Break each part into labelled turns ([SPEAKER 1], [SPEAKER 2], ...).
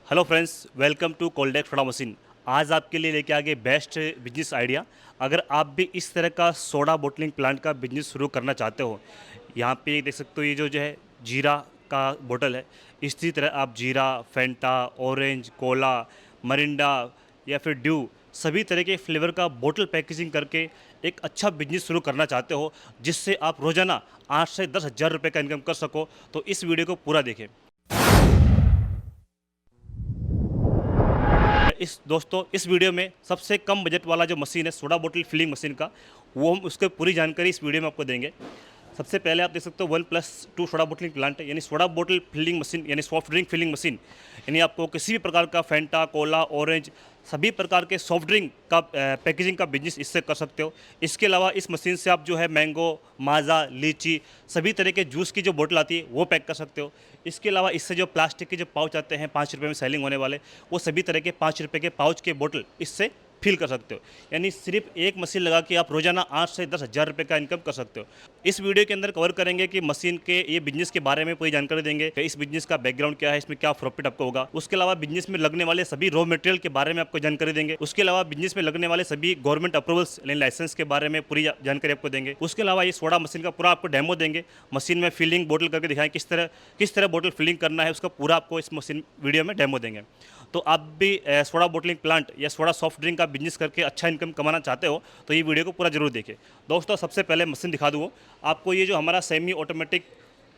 [SPEAKER 1] Hello friends, welcome to Coldex soda machine. आज आपके लिए लेके आ गए बेस्ट बिजनेस आइडिया। अगर आप भी इस तरह का सोडा बोटलिंग प्लांट का बिजनेस शुरू करना चाहते हो, यहाँ पे देख सकते हो ये जो है जीरा का बोतल है। इसी तरह आप जीरा, फेंटा, ऑरेंज, कोला, मरिंडा या फिर ड्यू सभी तरह के फ्लेवर का बोतल पैकेजिंग करके एक अच्छा बिजनेस शुरू करना चाहते हो, जिससे आप रोज़ाना 8 से 10 हज़ार रुपये का इनकम कर सको, तो इस वीडियो को पूरा देखें। इस वीडियो में सबसे कम बजट वाला जो मशीन है सोडा बोतल फिलिंग मशीन का, वो हम उसके पूरी जानकारी इस वीडियो में आपको देंगे। सबसे पहले आप देख सकते हो 1+2 सोडा बोटलिंग प्लांट है, यानी सोडा बोतल फिलिंग मशीन, यानी सॉफ्ट ड्रिंक फिलिंग मशीन। यानी आपको किसी भी प्रकार का फेंटा, कोला, ऑरेंज, सभी प्रकार के सॉफ्ट ड्रिंक का पैकेजिंग का बिजनेस इससे कर सकते हो। इसके अलावा इस मशीन से आप जो है मैंगो, माजा, लीची, सभी तरह के जूस की जो बोतल आती है वो पैक कर सकते हो। इसके अलावा इससे जो प्लास्टिक के जो पाउच आते हैं 5 रुपये में सेलिंग होने वाले, वो सभी तरह के 5 रुपये के पाउच के बोतल इससे फिल कर सकते हो। यानी सिर्फ एक मशीन लगा के आप रोजाना 8 से 10 हज़ार रुपये का इनकम कर सकते हो। इस वीडियो के अंदर कवर करेंगे कि मशीन के ये बिजनेस के बारे में पूरी जानकारी देंगे कि इस बिजनेस का बैकग्राउंड क्या है, इसमें क्या प्रॉफिट आपको होगा। उसके अलावा बिजनेस में लगने वाले सभी रॉ मटेरियल के बारे में आपको जानकारी देंगे। उसके अलावा बिजनेस में लगने वाले सभी गवर्नमेंट अप्रूवल्स यानी लाइसेंस के बारे में पूरी जानकारी आपको देंगे। उसके अलावा ये सोडा मशीन का पूरा आपको डेमो देंगे, मशीन में फिलिंग बोतल करके दिखाएं किस तरह बोतल फिलिंग करना है, उसका पूरा आपको इस मशीन वीडियो में डेमो देंगे। तो आप भी सोडा बोटलिंग प्लांट या सोडा सॉफ्ट ड्रिंक का बिजनेस करके अच्छा इनकम कमाना चाहते हो तो ये वीडियो को पूरा जरूर देखें। दोस्तों, सबसे पहले मशीन दिखा दूँ आपको। ये जो हमारा सेमी ऑटोमेटिक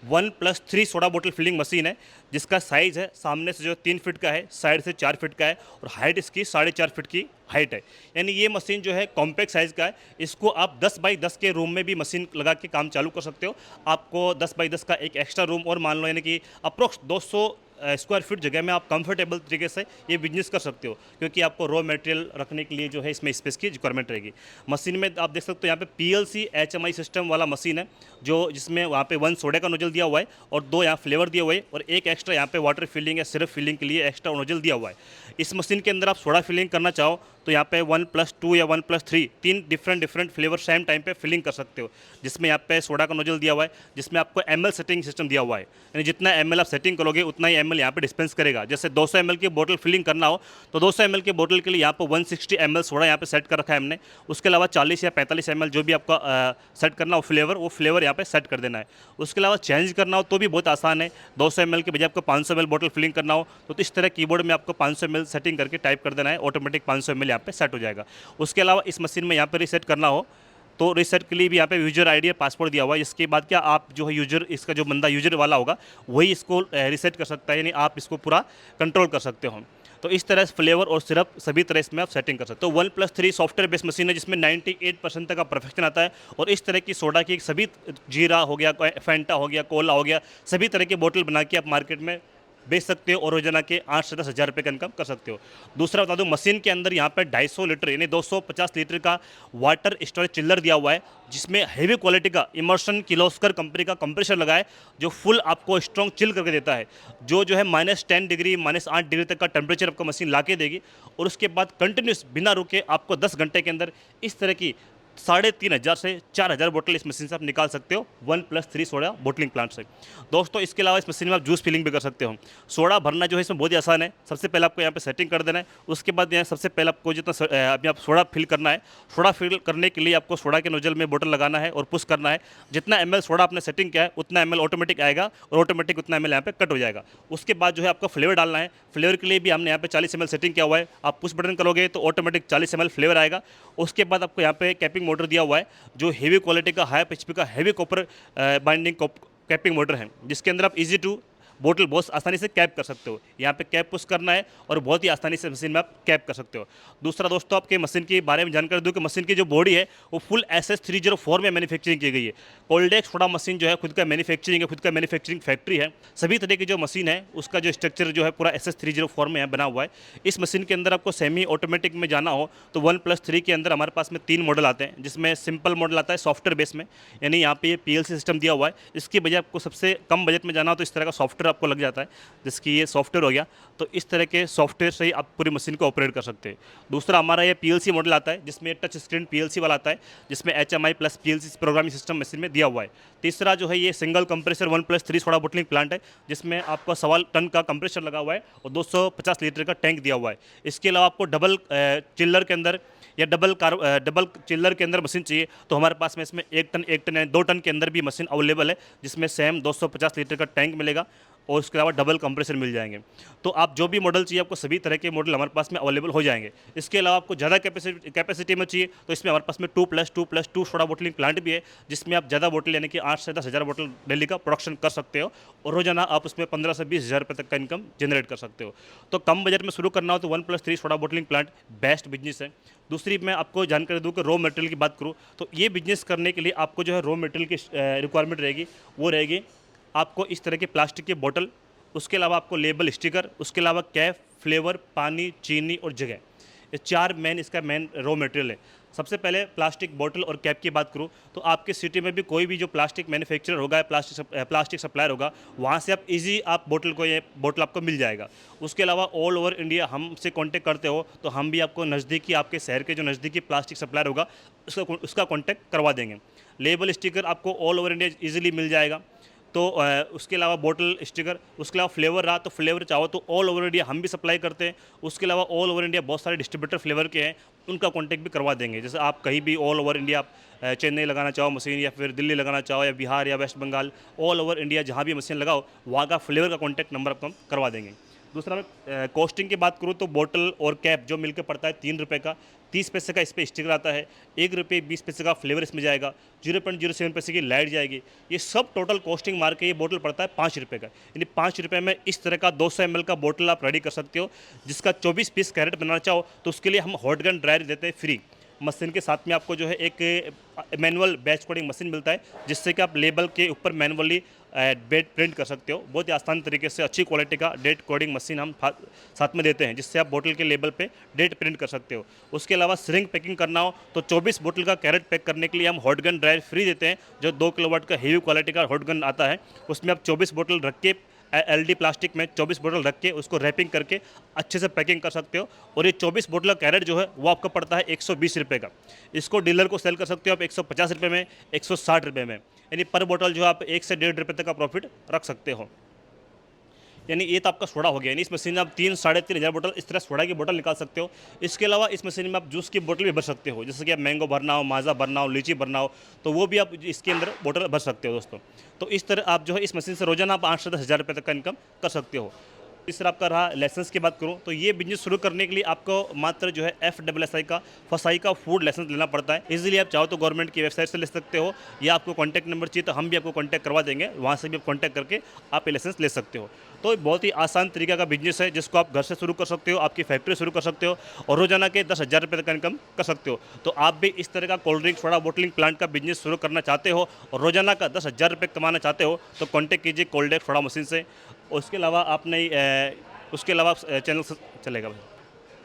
[SPEAKER 1] 1+3 सोडा बोतल फिलिंग मशीन है, जिसका साइज़ है सामने से जो 3 फीट का है, साइड से 4 फीट का है और हाइट इसकी 4.5 फीट की हाइट है। यानी ये मशीन जो है कॉम्पैक्ट साइज़ का है। इसको आप 10 बाई 10 के रूम में भी मशीन लगा के काम चालू कर सकते हो। आपको 10 बाई 10 का एक एक्स्ट्रा रूम और मान लो, यानी कि अप्रोक्स 200 स्क्वायर फीट जगह में आप कंफर्टेबल तरीके से ये बिजनेस कर सकते हो, क्योंकि आपको रॉ मटेरियल रखने के लिए जो है इसमें स्पेस की रिक्वायरमेंट रहेगी। मशीन में आप देख सकते हो यहाँ पे PLC HMI सिस्टम वाला मशीन है, जो जिसमें वहाँ पे 1 सोडे का नोजल दिया हुआ है और 2 यहाँ फ्लेवर दिए हुए हैं और एक एक्स्ट्रा यहाँ पे वाटर फिलिंग या सिरप फिलिंग के लिए एक्स्ट्रा नोजल दिया हुआ है। इस मशीन के अंदर आप सोडा फिलिंग करना चाहो तो यहाँ पे 1+2 या 1+3 तीन डिफरेंट फ्लेवर सेम टाइम पे फिलिंग कर सकते हो, जिसमें यहाँ पे सोडा का नोजल दिया हुआ है, जिसमें आपको ML सेटिंग सिस्टम दिया हुआ है। यानी जितना ML आप सेटिंग करोगे उतना ही ML यहाँ पे डिस्पेंस करेगा। जैसे 200 ml की बोतल फिलिंग करना हो तो 200 ml की बोतल के लिए यहाँ पर 160 ml सोडा यहाँ पे सेट कर रखा है हमने। उसके अलावा 40 या 45 ml जो भी आपका सेट करना हो वो फ्लेवर यहाँ पे सेट कर देना है। उसके अलावा चेंज करना हो तो भी बहुत आसान है। 200 ml के बजाय आपको 500 ml बोतल फिलिंग करना हो तो इस तरह कीबोर्ड में आपको 500 ml सेटिंग करके टाइप कर देना है, ऑटोमेटिक 500 ml यहाँ पे सेट हो जाएगा। उसके अलावा इस मशीन में यहाँ पे रीसेट करना हो तो रीसेट के लिए भी यहाँ पे यूजर आईडी और पासवर्ड दिया हुआ है। इसके बाद क्या आप जो है इसका जो बंदा यूजर वाला होगा वही इसको रीसेट कर सकता है, यानी आप इसको पूरा कंट्रोल कर सकते हो। तो इस तरह फ्लेवर और सिरप सभी तरह इसमें आप सेटिंग कर सकते हो। 1+3 सॉफ्टवेयर बेस्ड मशीन है, जिसमें 98% तक का परफेक्शन आता है और इस तरह की सोडा की सभी जीरा हो गया, फेंटा हो गया, कोला हो गया, सभी तरह की बोतल बना के आप मार्केट में बेच सकते हो और रोजाना के 8 से 10 हज़ार रुपये का इनकम कर सकते हो। दूसरा बता दूं, मशीन के अंदर यहाँ पे 250 लीटर यानी 250 लीटर का वाटर स्टोरेज चिल्लर दिया हुआ है, जिसमें हेवी क्वालिटी का इमर्शन किर्लोस्कर कंपनी का कंप्रेसर लगा है, जो फुल आपको स्ट्रॉन्ग चिल करके देता है। जो है -10 डिग्री -8 डिग्री तक का टेम्परेचर आपको मशीन ला के देगी और उसके बाद कंटिन्यूस बिना रुके आपको 10 घंटे के अंदर इस तरह की 3,500 से 4,000 बोतल इस मशीन से आप निकाल सकते हो 1+3 सोडा बोटलिंग प्लांट से। दोस्तों, इसके अलावा इस मशीन में आप जूस फिलिंग भी कर सकते हो। सोडा भरना जो है इसमें बहुत ही आसान है। सबसे पहले आपको यहाँ पे सेटिंग कर देना है। उसके बाद यहाँ सबसे पहले आपको जितना अभी आप सोडा फिल करना है, सोडा फिल करने के लिए आपको सोडा के नोजल में बोतल लगाना है और पुश करना है। जितना ML सोडा आपने सेटिंग किया है उतना ML ऑटोमेटिक आएगा और ऑटोमेटिक उतना ML यहाँ पे कट हो जाएगा। उसके बाद जो है आपको फ्लेवर डालना है। फ्लेवर के लिए भी हमने यहाँ पे 40 ml सेटिंग किया हुआ है। आप पुश बटन करोगे तो ऑटोमेटिक 40 ml फ्लेवर आएगा। उसके बाद आपको यहाँ पे कैपिंग मोटर दिया हुआ है, जो हेवी क्वालिटी का हाई HP का heavy copper binding capping motor है, जिसके अंदर आप इजी टू बोतल बहुत आसानी से कैप कर सकते हो। यहाँ पे कैप पुश करना है और बहुत ही आसानी से मशीन में आप कैप कर सकते हो। दूसरा दोस्तों, आपके मशीन के बारे में जानकारी दूँ कि मशीन की जो बॉडी है वो फुल SS304 में मैन्युफैक्चरिंग की गई है। कोल्डेक्स सोडा मशीन जो है खुद का मैन्युफैक्चरिंग है, खुद का मैन्युफैक्चरिंग फैक्ट्री है। सभी तरह की जो मशीन है उसका जो स्ट्रक्चर जो है पूरा SS304 में बना हुआ है। इस मशीन के अंदर आपको सेमी ऑटोमेटिक में जाना हो तो 1+3 के अंदर हमारे पास में 3 मॉडल आते हैं, जिसमें सिंपल मॉडल आता है सॉफ्टवेयर बेस में, यानी यहाँ पे ये PLC सिस्टम दिया हुआ है। इसकी बजाय आपको सबसे कम बजट में जाना हो तो इस तरह का सॉफ्टवेयर सॉफ्टवेयर आपको लग जाता है, जिसकी ये सॉफ्टवेयर हो गया। तो इस तरह के सॉफ्टवेयर से ही आप पूरी मशीन को ऑपरेट कर सकते हैं। दूसरा हमारा ये पीएलसी मॉडल आता है, जिसमें टच स्क्रीन पीएलसी वाला आता है, जिसमें HMI plus PLC programming system machine में दिया हुआ है। तीसरा जो है ये single compressor 1+3 soda bottling plant है, जिसमें आपको 1.25 टन का कंप्रेसर लगा हुआ है और 250 लीटर का टैंक दिया हुआ है। इसके अलावा आपको डबल चिल्लर के अंदर या डबल चिल्लर के अंदर मशीन चाहिए तो हमारे पास में इसमें 1 टन यानी 2 टन के अंदर भी मशीन अवेलेबल है, जिसमें सेम 250 लीटर का टैंक मिलेगा और उसके अलावा डबल कंप्रेसर मिल जाएंगे। तो आप जो भी मॉडल चाहिए आपको सभी तरह के मॉडल हमारे पास में अवेलेबल हो जाएंगे। इसके अलावा आपको ज़्यादा कैपेसिटी में चाहिए तो इसमें हमारे पास में 2+2+2 सोडा बोटलिंग प्लांट भी है, जिसमें आप ज़्यादा बोतल यानी कि 8 से 10 हज़ार बोतल डेली का प्रोडक्शन कर सकते हो और रोजाना आप उसमें 15 से 20 हज़ार रुपये तक का इनकम जनरेट कर सकते हो। तो कम बजट में शुरू करना हो तो 1+3 soda bottling plant best business है। दूसरी मैं आपको जानकारी दूँ कि रॉ मटेरियल की बात करूँ तो ये बिजनेस करने के लिए आपको जो है रॉ मटेरियल की रिक्वायरमेंट रहेगी, वो रहेगी आपको इस तरह की प्लास्टिक की बोतल, उसके अलावा आपको लेबल स्टिकर, उसके अलावा कैप, फ्लेवर, पानी, चीनी और जगह। ये 4 इसका मेन रॉ मटेरियल है। सबसे पहले प्लास्टिक बोतल और कैप की बात करूँ तो आपके सिटी में भी कोई भी जो प्लास्टिक मैन्युफैक्चरर होगा, प्लास्टिक सप्लायर होगा, वहाँ से आप बोतल को ये बोतल आपको मिल जाएगा। उसके अलावा ऑल ओवर इंडिया हमसे कांटेक्ट करते हो तो हम भी आपको नज़दीकी आपके शहर के जो नज़दीकी प्लास्टिक सप्लायर होगा उसका कांटेक्ट करवा देंगे। लेबल स्टिकर आपको ऑल ओवर इंडिया ईजिली मिल जाएगा। तो उसके अलावा बोतल स्टिकर, उसके अलावा फ्लेवर रहा तो फ्लेवर चाहो तो ऑल ओवर इंडिया हम भी सप्लाई करते हैं। उसके अलावा ऑल ओवर इंडिया बहुत सारे डिस्ट्रीब्यूटर फ्लेवर के हैं, उनका कांटेक्ट भी करवा देंगे। जैसे आप कहीं भी ऑल ओवर इंडिया चेन्नई लगाना चाहो मशीन, या फिर दिल्ली लगाना चाहो, या बिहार या West Bengal, all over India जहाँ भी मशीन लगाओ वहाँ का फ्लेवर का कॉन्टैक्ट नंबर आपको हम करवा देंगे। दूसरा मैं कॉस्टिंग की बात करूँ तो बोतल और कैप जो मिलकर पड़ता है 3 रुपये का, 30 पैसे का इस पर स्टिकर आता है, 1 रुपये 20 पैसे का फ्लेवर इसमें जाएगा, 0.07 पैसे की लाइट जाएगी। ये सब टोटल कॉस्टिंग मार के ये बोतल पड़ता है 5 रुपये का। यानी 5 रुपये में इस तरह का 200 ml का बोतल आप रेडी कर सकते हो, जिसका 24 पीस कैरेट बनाना चाहो तो उसके लिए हम हॉट गन ड्रायर देते हैं फ्री। मशीन के साथ में आपको जो है एक मैनुअल बैच कोडिंग मशीन मिलता है, जिससे कि आप लेबल के ऊपर मैनुअली डेट प्रिंट कर सकते हो। बहुत ही आसान तरीके से अच्छी क्वालिटी का डेट कोडिंग मशीन हम साथ में देते हैं, जिससे आप बोतल के लेबल पे डेट प्रिंट कर सकते हो। उसके अलावा सिरिंज पैकिंग करना हो तो 24 बोतल का कैरेट पैक करने के लिए हम हॉट गन ड्रायर फ्री देते हैं, जो 2 किलोवाट का हेवी क्वालिटी का हॉट गन आता है। उसमें आप 24 बोतल रख के एलडी प्लास्टिक में 24 बोतल रख के उसको रैपिंग करके अच्छे से पैकिंग कर सकते हो। और ये 24 बोतल का कैरेट जो है वो आपका पड़ता है 120 रुपये का। इसको डीलर को सेल कर सकते हो आप 150 रुपये में, 160 रुपये में, यानी पर बोतल जो आप 1 से 1.5 रुपये तक का प्रॉफिट रख सकते हो। यानी ये तो आपका सोडा हो गया। यानी इस मशीन में आप 3-3.5 हज़ार बोतल इस तरह सोडा की बोतल निकाल सकते हो। इसके अलावा इस मशीन में आप जूस की बोतल भी भर सकते हो, जैसे कि आप मैंगो भरना हो, माजा भरना हो, लीची भरना हो, तो वो भी आप इसके अंदर बोतल भर सकते हो दोस्तों। तो इस तरह आप जो है इस मशीन से रोजाना आप 8 से 10 हज़ार रुपये तक का इनकम कर सकते हो। तीसरा आपका रहा लाइसेंस की बात करूँ तो ये बिजनेस शुरू करने के लिए आपको मात्र जो है FSSAI का फसाई का फूड लाइसेंस लेना पड़ता है। इजीली आप चाहो तो गवर्नमेंट की वेबसाइट से ले सकते हो, या आपको कॉन्टैक्ट नंबर चाहिए तो हम भी आपको कॉन्टैक्ट करवा देंगे, वहाँ से भी आप कॉन्टैक्ट करके आप ये लाइसेंस ले सकते हो। तो बहुत ही आसान तरीका का बिजनेस है, जिसको आप घर से शुरू कर सकते हो, आपकी फैक्ट्री शुरू कर सकते हो और रोजाना के 10 हज़ार रुपये तक का इनकम कर सकते हो। तो आप भी इस तरह का cold drink soda bottling plant का बिजनेस शुरू करना चाहते हो और रोजाना का 10 हज़ार रुपये कमाना चाहते हो तो कॉन्टैक्ट कीजिए कोल्ड ड्रिंक सोडा मशीन से। उसके अलावा आपने उसके अलावा चैनल चलेगा भाई।